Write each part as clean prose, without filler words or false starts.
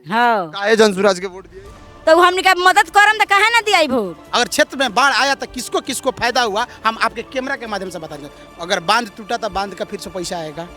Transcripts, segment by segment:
हाँ काहे जनसुराज के वोट दिए? तो हमने का मदद करम तो काहे ना दिया वोट। अगर क्षेत्र में बाढ़ आया तो किसको किसको फायदा हुआ हम आपके कैमरा के माध्यम से बताएंगे। अगर बांध टूटा तो बांध का फिर से पैसा आएगा,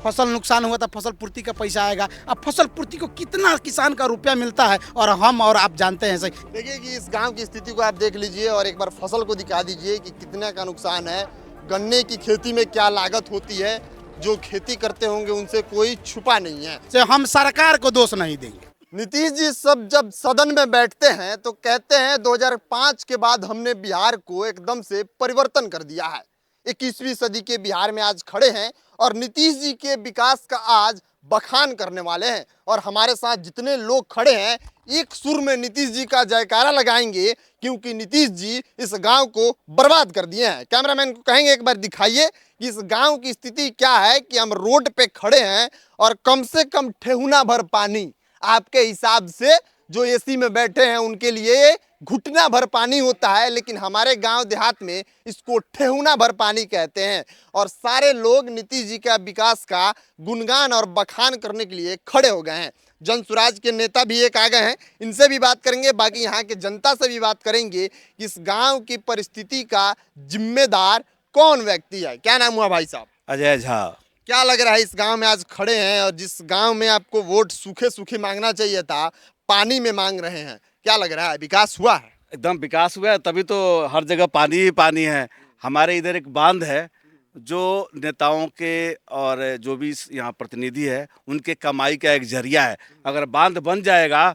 फसल नुकसान हुआ तो फसल पूर्ति का पैसा आएगा। अब फसल पूर्ति को कितना किसान का रुपया मिलता है और हम और आप जानते हैं सही। देखिए कि इस गांव की स्थिति को आप देख लीजिए और एक बार फसल को दिखा दीजिए कि कितना का नुकसान है। गन्ने की खेती में क्या लागत होती है, जो खेती करते होंगे उनसे कोई छुपा नहीं है। से हम सरकार को दोष नहीं देंगे। नीतीश जी सब जब सदन में बैठते हैं तो कहते हैं 2005 के बाद हमने बिहार को एकदम से परिवर्तन कर दिया है। 21वीं सदी के बिहार में आज खड़े हैं और नीतीश जी के विकास का आज बखान करने वाले हैं। और हमारे साथ जितने लोग खड़े हैं एक सुर में नीतीश जी का जयकारा लगाएंगे, क्योंकि नीतीश जी इस गांव को बर्बाद कर दिए हैं। कैमरामैन को कहेंगे एक बार दिखाइए कि इस गांव की स्थिति क्या है, कि हम रोड पे खड़े हैं और कम से कम ठेहुना भर पानी, आपके हिसाब से जो एसी में बैठे हैं उनके लिए घुटना भर पानी होता है, लेकिन हमारे गांव देहात में इसको ठेहुना भर पानी कहते हैं। और सारे लोग नीतीश जी का विकास का गुणगान और बखान करने के लिए खड़े हो गए हैं। जनसुराज के नेता भी एक आ गए हैं, इनसे भी बात करेंगे, बाकी यहाँ के जनता से भी बात करेंगे कि इस गांव की परिस्थिति का जिम्मेदार कौन व्यक्ति है। क्या नाम हुआ भाई साहब? अजय झा। क्या लग रहा है इस गांव में आज खड़े हैं और जिस गांव में आपको वोट सूखे सूखे मांगना चाहिए था, पानी में मांग रहे हैं, क्या लग रहा है विकास हुआ है? एकदम विकास हुआ है, तभी तो हर जगह पानी ही पानी है। हमारे इधर एक बांध है जो नेताओं के और जो भी यहाँ प्रतिनिधि है उनके कमाई का एक जरिया है। अगर बांध बन जाएगा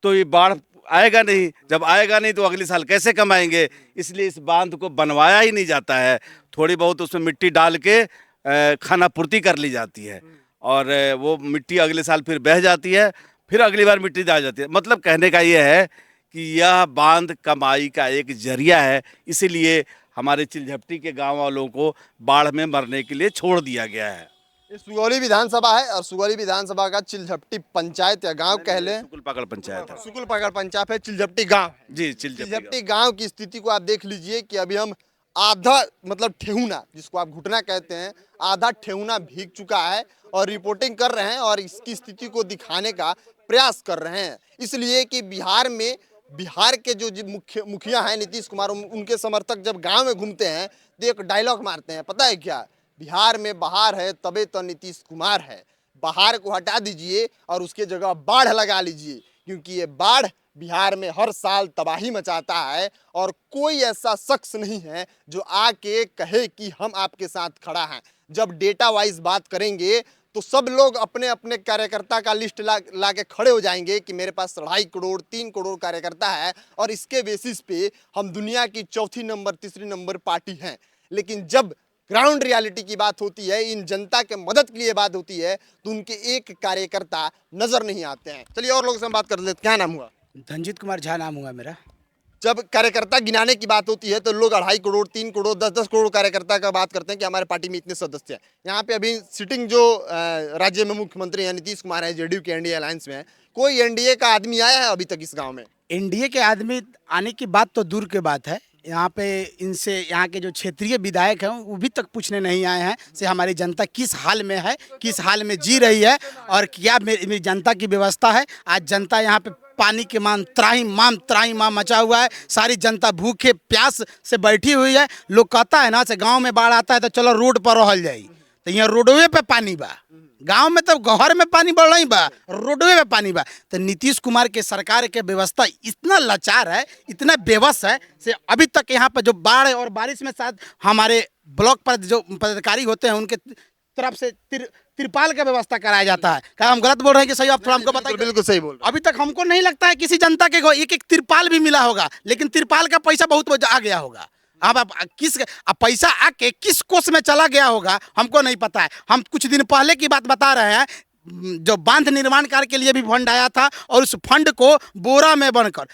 तो ये बाढ़ आएगा नहीं, जब आएगा नहीं तो अगले साल कैसे कमाएंगे। इसलिए इस बांध को बनवाया ही नहीं जाता है। थोड़ी बहुत उसमें मिट्टी डाल के खाना पूर्ति कर ली जाती है और वो मिट्टी अगले साल फिर बह जाती है, फिर अगली बार मिट्टी डाल जाती है। मतलब कहने का ये है कि यह बांध कमाई का एक जरिया है, इसीलिए हमारे चिलझपटी के गांव वालों को बाढ़ में मरने के लिए छोड़ दिया गया है। ये सुगौली विधानसभा है और सुगौली विधानसभा का चिलझपटी पंचायत या गांव कह लें, सुकुल पकड़ पंचायत है। सुकुल पकड़ पंचायत है, चिलझपटी गांव है। जी, चिलझपटी गांव की स्थिति को आप देख लीजिए कि अभी हम आधा मतलब ठेहुना, जिसको आप घुटना कहते हैं, आधा ठेहुना भीग चुका है और रिपोर्टिंग कर रहे हैं और इसकी स्थिति को दिखाने का प्रयास कर रहे हैं। इसलिए कि बिहार में बिहार के जो मुखिया हैं नीतीश कुमार, उनके समर्थक जब गांव में घूमते हैं तो एक डायलॉग मारते हैं, पता है क्या? बिहार में बहार है तबे तो नीतीश कुमार है। बहार को हटा दीजिए और उसके जगह बाढ़ लगा लीजिए, क्योंकि ये बाढ़ बिहार में हर साल तबाही मचाता है और कोई ऐसा शख्स नहीं है जो आके कहे कि हम आपके साथ खड़ा हैं। जब डेटा वाइज बात करेंगे तो सब लोग अपने अपने कार्यकर्ता का लिस्ट ला के खड़े हो जाएंगे कि मेरे पास 2.5 करोड़ 3 करोड़ कार्यकर्ता है और इसके बेसिस पे हम दुनिया की चौथी नंबर तीसरी नंबर पार्टी हैं। लेकिन जब ग्राउंड रियलिटी की बात होती है, इन जनता के मदद के लिए बात होती है, तो उनके एक कार्यकर्ता नजर नहीं आते हैं। चलिए और लोगों से हम बात कर लेते। क्या नाम हुआ? धनजीत कुमार झा नाम हुआ मेरा। जब कार्यकर्ता गिनाने की बात होती है तो लोग 2.5 करोड़ 3 करोड़ 10-10 करोड़ कार्यकर्ता का बात करते हैं कि हमारे पार्टी में इतने सदस्य हैं। यहाँ पे अभी सिटिंग जो राज्य में मुख्यमंत्री हैं नीतीश कुमार है, जेडीयू के एनडीए अलायंस में है, कोई एनडीए का आदमी आया है अभी तक इस गाँव में? एनडीए के आदमी आने की बात तो दूर की बात है। यहाँ पे इनसे यहाँ के जो क्षेत्रीय विधायक हैं वो भी तक पूछने नहीं आए हैं से हमारी जनता किस हाल में है, किस हाल में जी रही है और क्या मेरी जनता की व्यवस्था है। आज जनता यहाँ पे पानी के मान त्राही मचा हुआ है। सारी जनता भूखे प्यास से बैठी हुई है। लोग कहता है ना से गांव में बाढ़ आता है तो चलो रोड पर रहल जाई, तो यहाँ रोडवे पे पानी बा। गांव में तो घर में पानी बढ़ रही बा, रोडवे में पानी बा। तो नीतीश कुमार के सरकार के व्यवस्था इतना लाचार है, इतना बेबस है से अभी तक यहाँ पर जो बाढ़ और बारिश में शायद हमारे ब्लॉक पर जो पदाधिकारी होते हैं उनके तरफ से तिरपाल का व्यवस्था कराया जाता है। क्या हम गलत बोल रहे हैं कि सही? आप थोड़ा हमको बताइए। बिल्कुल सही बोल रहे हैं। अभी तक हमको नहीं लगता है किसी जनता के एक एक तिरपाल भी मिला होगा, लेकिन तिरपाल का पैसा बहुत आ गया होगा। अब किस पैसा आके किस कोष में चला गया होगा हमको नहीं पता है। हम कुछ दिन पहले की बात बता रहे हैं, जो बांध निर्माण कार्य के लिए भी फंड आया था और उस फंड को बोरा में बनकर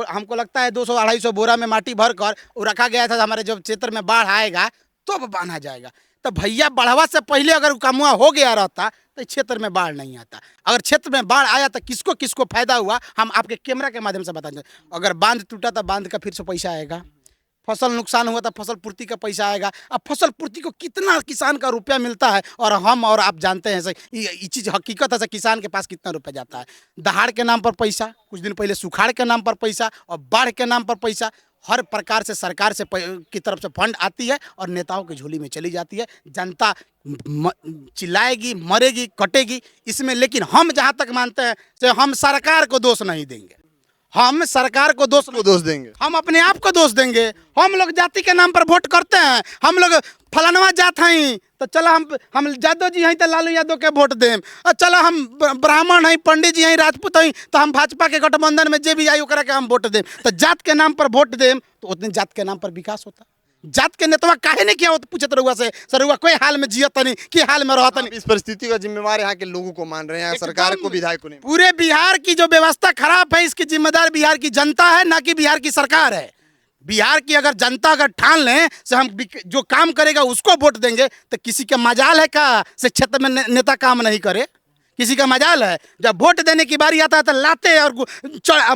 हमको लगता है 200-250 बोरा में माटी भरकर वो रखा गया था। हमारे जब क्षेत्र में बाढ़ आएगा तो अब बांधा जाएगा। तो भैया बढ़ावा से पहले अगर कामुआ हो गया रहता तो क्षेत्र में बाढ़ नहीं आता। अगर क्षेत्र में बाढ़ आया तो किसको किसको फायदा हुआ हम आपके कैमरा के माध्यम से बताएंगे। अगर बांध टूटा तो बांध का फिर से पैसा आएगा, फसल नुकसान हुआ तो फसल पूर्ति का पैसा आएगा। अब फसल पूर्ति को कितना किसान का रुपया मिलता है और हम और आप जानते हैं ये चीज़ हकीकत है। किसान के पास कितना रुपया जाता है। दहाड़ के नाम पर पैसा, कुछ दिन पहले सुखाड़ के नाम पर पैसा और बाढ़ के नाम पर पैसा, हर प्रकार से सरकार से की तरफ से फंड आती है और नेताओं की झोली में चली जाती है। जनता चिल्लाएगी, मरेगी, कटेगी इसमें। लेकिन हम जहाँ तक मानते हैं कि हम सरकार को दोष नहीं देंगे, हम सरकार को दोष देंगे, हम अपने आप को दोष देंगे। हम लोग जाति के नाम पर वोट करते हैं, हम लोग फलानवा जात हैं तो चलो हम यादव जी हैं तो लालू यादव के वोट दें, और चलो हम ब्राह्मण हैं, पंडित जी हैं, राजपूत हैं तो हम भाजपा के गठबंधन में जे भी आई ओकरा के हम वोट दें। तो जात के नाम पर वोट दें तो उतने जात के नाम पर विकास होता। जात के नेतवा काहे नहीं किया पूछत रहुआ से, सर रहुआ कोई हाल में जियत नहीं, कि हाल में रहता नहीं। इस परिस्थिति का जिम्मेवार यहाँ के लोगों को मान रहे हैं, सरकार को, विधायक को नहीं। पूरे बिहार की जो व्यवस्था खराब है इसकी जिम्मेदार बिहार की जनता है, ना कि बिहार की सरकार है। बिहार की अगर जनता अगर ठान लें से हम जो काम करेगा उसको वोट देंगे तो किसी का मजाल है का से क्षेत्र में नेता काम नहीं करे? किसी का मजाल है? जब वोट देने की बारी आता है तो लाते और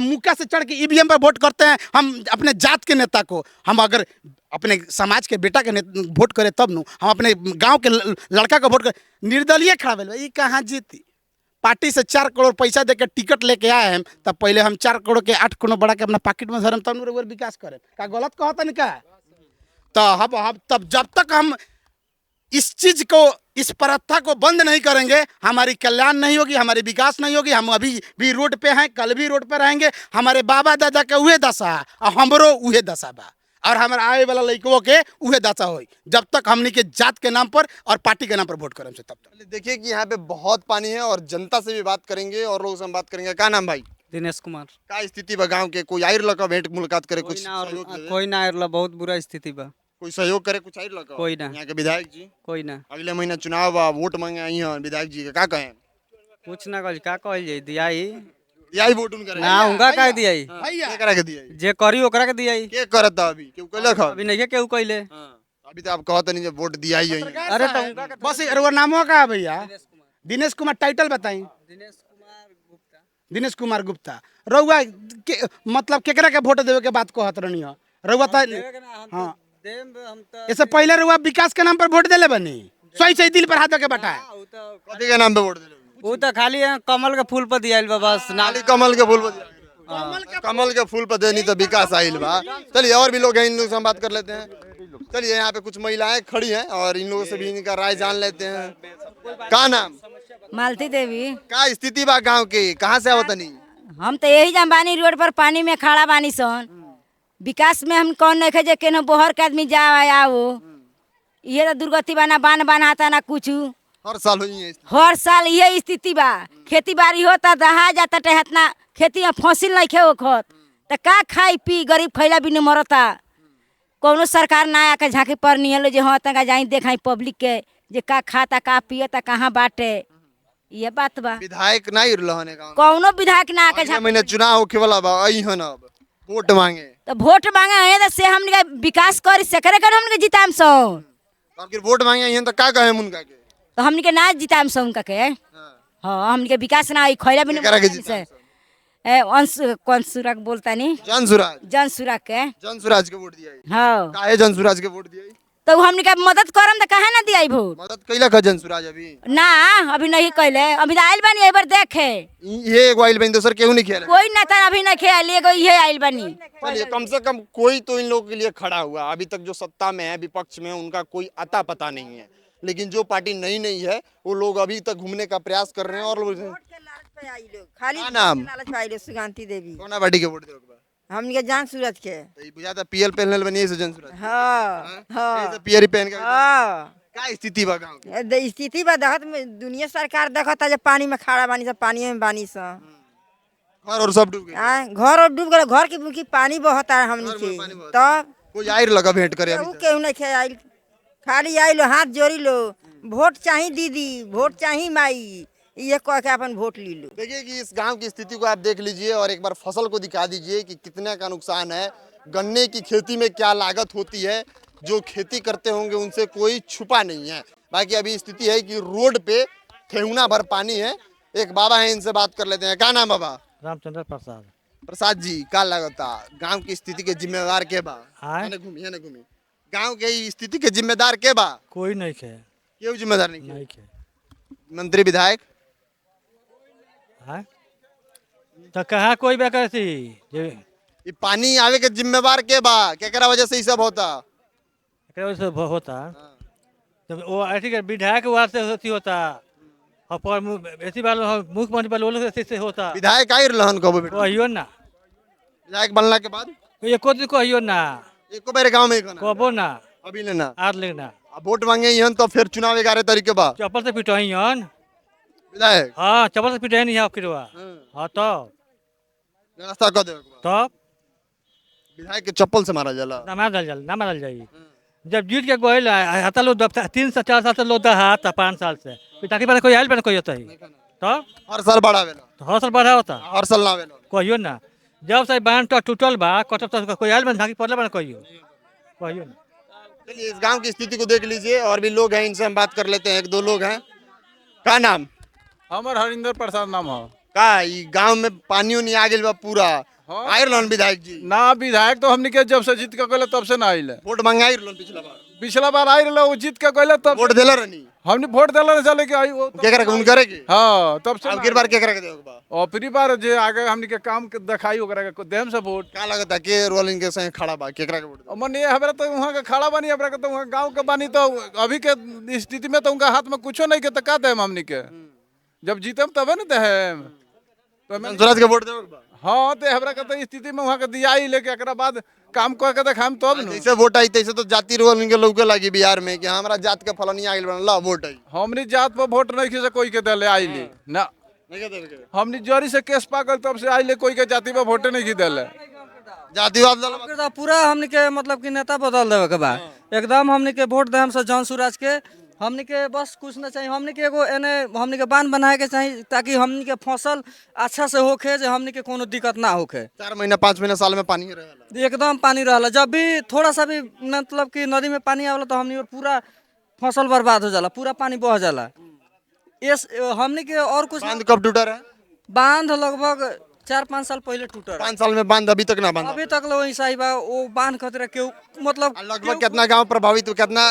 मुक्का से चढ़ के ईवीएम पर वोट करते हैं। हम अपने जात के नेता को, हम अगर अपने समाज के बेटा के वोट करें तब नु, हम अपने गांव के लड़का को वोट कर निर्दलीय खड़ा भेल कहाँ जीती। पार्टी से 4 करोड़ पैसा देकर टिकट लेके आए हैं, तब पहले हम 4 करोड़ के 8 करोड़ बढ़ा के अपना पॉकेट में धरम तब विकास करें। का गलत कहता नहीं का? तो हम तब जब तक हम इस चीज को, इस प्रथा को बंद नहीं करेंगे हमारी कल्याण नहीं होगी, हमारी विकास नहीं होगी। हम अभी भी रोड पे हैं, कल भी रोड पे रहेंगे। हमारे बाबा दादा के उहे दशा और हमरो उहे दशा बा और हमारे आए वाला लड़कों के उहे दशा होई जब तक हमनी के जात के नाम पर और पार्टी के नाम पर वोट करें से तब तक। देखिए कि यहाँ पे बहुत पानी है और जनता से भी बात करेंगे और लोगों से हम बात करेंगे। क्या नाम भाई? दिनेश कुमार। का स्थिति बा गाँव के? कोई आयर लगा भेंट मुलाकात करे? कुछ कोई ना आयरला, बहुत बुरा स्थिति बा। कोई सहयोग करे? कुछ आयर लगा? कोई ना। यहाँ के विधायक जी? कोई ना। अगले महीना चुनाव बा, वोट मांगे आई हैं विधायक जी के, का कहें? कुछ ना कल का कहल जाई, दियाई दियाई वोट उनका ना, उनका का दियाई, के करा के दियाई, जे करी ओकरा के दियाई। के करता अभी केहू कइलक? अभी नहीं केहू कइले। अभी तो आप कहत नहीं जब वोट दियाई है। अरे तो उनका के बस वो नामों का है भैया? दिनेश कुमार। टाइटल बताई? दिनेश कुमार गुप्ता। दिनेश कुमार गुप्ता। रउआ मतलब केकरा के वोट देवे के बात कहत रहनी हो रउआ? हाँ, इससे पहले रउआ विकास के नाम पर वोट देले बनी, सही दिल पर हाथ के बैठा है। कथी के नाम पे वोट देले? वो तो खाली कमल के फूल पर दियाइल बा बस। खाली कमल के फूल पर, कमल के फूल पर देनी तो विकास आइल बा। चलिए और भी लोग हैं, इन लोगों से हम बात कर लेते हैं। चलिए यहाँ पे कुछ महिलाएं खड़ी हैं और इन लोगों से भी इनका राय जान लेते हैं। का नाम? मालती देवी। का स्थिति बा गाँव की? कहाँ से आवत नहीं? हम तो यही जम बानी, रोड पर पानी में खड़ा बानी सन। विकास में हम कौन नहीं जे केनो बोहर के आदमी जा आओ, ये तो दुर्गति बना बान बनाता ना कुछ। हर साल हुई है हर साल ये स्थिति बा। खेती बाड़ी होता दहा जाता टहतना, खेती में फसिल नहीं खे खत तो का खाई पी, गरीब खैला भी नहीं मरता। कौनो सरकार ना आके झांकी पर नहीं हलो जे हाँ तक जाई देखाई पब्लिक के जे का खाता का पियता कहाँ बाटे। ये बात बा। विधायक नहीं रहने का, कौनो विधायक ना आके झांकी। महीने चुनाव होके वाला बा, आई हन अब वोट मांगे तो वोट मांगे है तो से हमने का विकास करी सकरे कर हमने के जिताम सो। फिर वोट मांगे आई हन तो का कहे उनका के? तो हमने के ना जिताम सो उनका के। हाँ, हमने के विकास ना खैला भी नहीं से। अंश कौन सुराग बोलता नहीं? जनसुराज। जनसुराग के। जनसुराज के वोट दिया? हाँ। काहे जनसुराज के वोट दिया? तो हमने का मदद करम तो काहे ना दिया वोट? मदद कैला का जनसुराज अभी? ना अभी नहीं कैले, अभी आइल बानी एक बार देखे। ये एगो आइल बनी, दोसर केहू नहीं खेला? कोई नेता अभी नहीं खेल, एगो ये आइल बानी। चलिए कम से कम कोई तो इन लोगों के लिए खड़ा हुआ। अभी तक जो सत्ता में है, विपक्ष में, उनका कोई अता पता नहीं है। लेकिन जो पार्टी नई नई है वो लोग अभी तक घूमने का प्रयास कर रहे हैं। और खाली नाम? लालच पाइलो। सुगांती देवी। कौन पार्टी के वोट देओगे? हमनी के जान सूरज के। तो ये बुझाता पीएल पहनल बनी से जनसुराज। हाँ हाँ पीएल पहन के हाँ। का स्थिति बा गांव के? स्थिति बा देखत में दुनिया सरकार देखता जब पानी में खड़ा बानी सब, पानी में बानी सब, घर और सब डूब गए। घर और डूब गए। घर की पानी बहता है हमनी के। तब कोई आयर लगा भेंट करे अभी तक? केहू नहीं खे आइल, खाली आइलो हाथ जोड़ी लो, वोट चाहिए दीदी, वोट चाहिए माई, ये कह के अपन वोट ली लो। देखिए कि इस गांव की स्थिति को आप देख लीजिए और एक बार फसल को दिखा दीजिए कि कितने का नुकसान है। गन्ने की खेती में क्या लागत होती है, जो खेती करते होंगे उनसे कोई छुपा नहीं है। बाकी अभी स्थिति है कि रोड पे ठेहुना भर पानी है। एक बाबा है, इनसे बात कर लेते हैं। क्या नाम बाबा? रामचंद्र प्रसाद। प्रसाद जी का लगता गांव की स्थिति के जिम्मेदार के बा? हाँ? है ना घूमी गांव के ई स्थिति के जिम्मेदार के बा? कोई नहीं खे केहू जिम्मेदार नहीं नहीं खे मंत्री विधायक हाँ तो कहाँ कोई वैकेंसी जे ये पानी आवे के जिम्मेवार के बा? केकरा वजह से ई सब होता? एकरा वजह से होता तो वो ऐसी के विधायक वार से अथी होता और पर ऐसी बार मुख्यमंत्री बार लोग से होता विधायक आई रहन कबो बेटा? कहियो ना विधायक बनला के बाद एको दिन कहियो ना एको बेर गांव में ही कहना कबो ना अभी लेना आर लेना अब वोट मांगे हन तो फिर चुनाव 11 तारीख के बाद चप्पल से पिटवाई हन विधायक हाँ चप्पल से पिटाई नहीं है किरवा हाँ तो व्यवस्था कर देवे के बाद तब विधायक के चप्पल से मारा जाला। ना मारल जाई जब जीत के गोइल हता लोग 3 से 4 साल से लोग दहा 5 साल से पिटाकी पर कोई आयल बन कोई होता ही तो हर साल बढ़ावेला हौसल बढ़ा होता हर साल ना आवेला कहियो ना जब से बांध तो टूटल बा कटब तो कोई आयल बन झाकी पड़ले बन कहियो ना चलिए इस गांव की स्थिति को देख लीजिए और भी लोग हैं इनसे हम बात कर लेते हैं। एक दो लोग हैं का नाम हमर हरिंदर प्रसाद नाम हो। का ई गांव में पानियों नहीं आ गेल बा पूरा हाँ। आयर रहन विधायक जी ना विधायक तो हमनी के जब से जीत के गए तब से ना आइले। वोट मंगाई रहन पिछला बार आई रहे वो जीत के गए तब वोट देला रहनी हमने वोट दिला चले के आई वो केकरा के उन करे के हाँ तब से अब गिर बार केकरा के देवे के बा? और फिर बार जे आगे हमनी के काम के दिखाई ओकरा के देम से वोट का लगता के रोलिंग के संग खड़ा बा केकरा के वोट देवे? मन ये हमरा तो वहाँ के खड़ा बनी हमरा के तो वहाँ गांव के बानी तो अभी के स्थिति में तो उनका हाथ में कुछो नहीं के तो का देम हमनी के जब जीतम तबे न देम तो सूरज के वोट देवे के बा? हाँ तो हमरा के तो स्थिति में वहाँ के दिया ही लेके एकरा बाद काम कर के देखाम तब न जैसे वोट आई तैसे तो जाति रोलिंग के लौके लगी बिहार में कि हमरा जात के फलनी आ गेल बा ला वोट आई हमनी जात पर वोट नहीं खींचे कोई के दिले आइले ना नहीं के देवे के? हमनी जरी से केस पागल तब से आइले कोई के जाति पर वोटे नहीं दिले जातिवाद दल बा? तो पूरा हमनी के मतलब कि नेता बदल देवे के बा एकदम हमनी के वोट देम से जौन सूरज के हमनी के बस कुछ ना चाहिए हमनी के एगो एने हमनी के बांध बनाए के चाहिए ताकि हमनी के फसल अच्छा से होखे जे हमनी के कोनो दिक्कत ना होखे 4 महीना 5 महीना साल में पानी ही रहेला। एकदम पानी रहला जब भी थोड़ा सा भी मतलब कि नदी में पानी आवला तो हमनी के पूरा फसल बर्बाद हो जाला पूरा पानी बह जाला इस हमनी के और कुछ बांध कब टूटा रहा? बांध लगभग 4-5 साल पहले टूटा रहा। 5 साल में बांध अभी तक ना बांधा। अभी तक लो वैसा ही बा वो बांध खतरा केहू मतलब लगभग कितना गांव प्रभावित हो कितना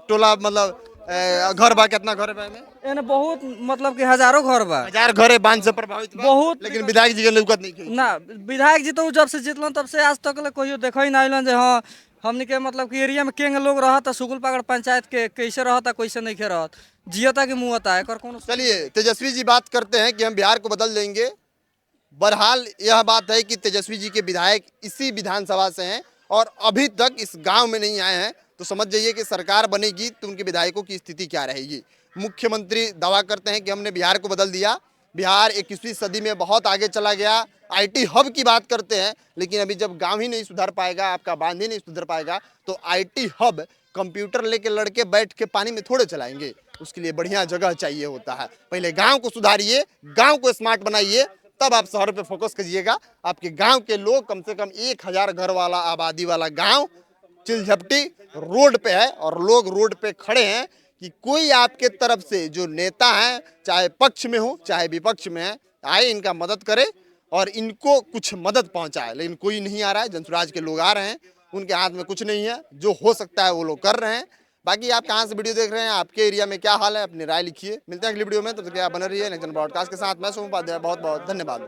टोला मतलब घर बा कितना घर बा में? एने बहुत मतलब कि हजारों घर बा 1000 घर है बांध से प्रभावित बा। बहुत लेकिन विधायक जी के लौकत नहीं की। ना विधायक जी तो जब से जीतलन तब से आज तक ले कोई देखो ही ना आइलन जे हाँ हमनी के मतलब कि एरिया में केंग लोग रहता सुगुल पागड़ पंचायत के कैसे रहता कैसे नहीं रहत जियता कि मुहता है कर कोनो चलिए तेजस्वी जी बात करते हैं कि हम बिहार को बदल देंगे। बहरहाल यह बात है कि तेजस्वी जी के विधायक इसी विधानसभा से हैं और अभी तक इस गांव में नहीं आए हैं, तो समझ जाइए कि सरकार बनेगी तो उनके विधायकों की स्थिति क्या रहेगी। मुख्यमंत्री दावा करते हैं कि हमने बिहार को बदल दिया, बिहार 21वीं सदी में बहुत आगे चला गया। आईटी हब की बात करते हैं, लेकिन अभी जब गांव ही नहीं सुधर पाएगा, आपका बांध ही नहीं सुधर पाएगा, तो आईटी हब कंप्यूटर लेके लड़के बैठ के पानी में थोड़े चलाएंगे। उसके लिए बढ़िया जगह चाहिए होता है। पहले गांव को सुधारिए, गांव को स्मार्ट बनाइए, तब आप शहर पे फोकस कीजिएगा। आपके गांव के लोग कम से कम 1000 घर वाला आबादी वाला गांव चिलझपटी रोड पे है और लोग रोड पे खड़े हैं कि कोई आपके तरफ से जो नेता हैं, चाहे पक्ष में हो चाहे विपक्ष में है, आए इनका मदद करे और इनको कुछ मदद पहुंचाए। लेकिन कोई नहीं आ रहा है। जनसुराज के लोग आ रहे हैं, उनके हाथ में कुछ नहीं है, जो हो सकता है वो लोग कर रहे हैं। बाकी आप कहाँ से वीडियो देख रहे हैं, आपके एरिया में क्या हाल है, अपनी राय लिखिए। मिलते हैं अगली वीडियो में, तब तक आप बने रहिए नेक्स्ट ब्रॉडकास्ट के साथ। मैं सोम उपाध्याय, बहुत बहुत धन्यवाद।